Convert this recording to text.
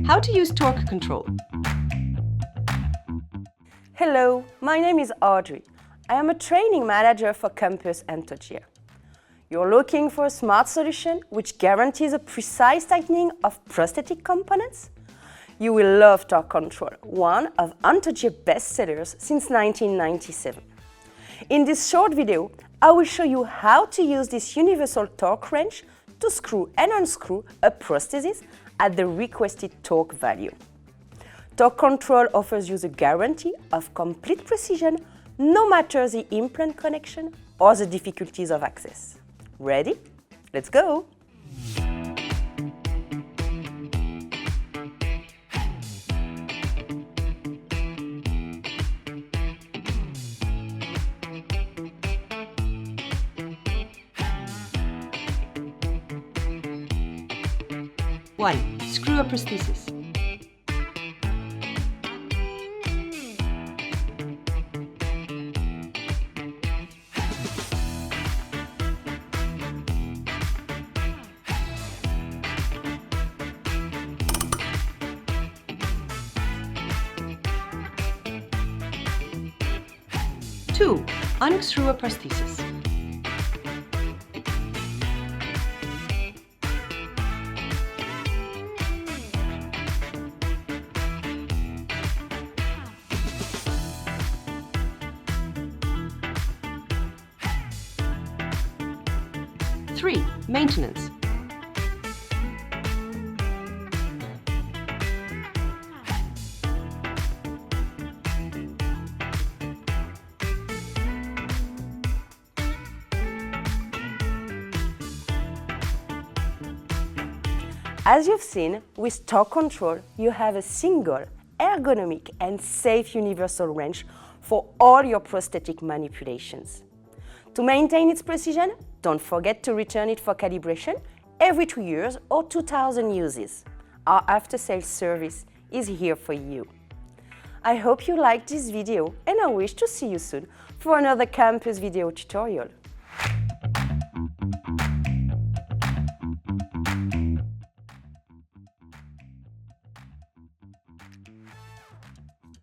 How to use Torq Control. Hello, my name is Audrey. I am a training manager for Campus Implantology. You're looking for a smart solution which guarantees a precise tightening of prosthetic components? You will love Torq Control, one of Implantology's bestsellers since 1997. In this short video, I will show you how to use this universal torque wrench to screw and unscrew a prosthesis at the requested torque value. Torq Control offers you the guarantee of complete precision no matter the implant connection or the difficulties of access. Ready? Let's go! One, screw a prosthesis. Two, unscrew a prosthesis. Three, maintenance. As you've seen, with Torq Control, you have a single, ergonomic and safe universal wrench for all your prosthetic manipulations. To maintain its precision, don't forget to return it for calibration every 2 years or 2,000 uses. Our after-sales service is here for you. I hope you liked this video and I wish to see you soon for another campus video tutorial.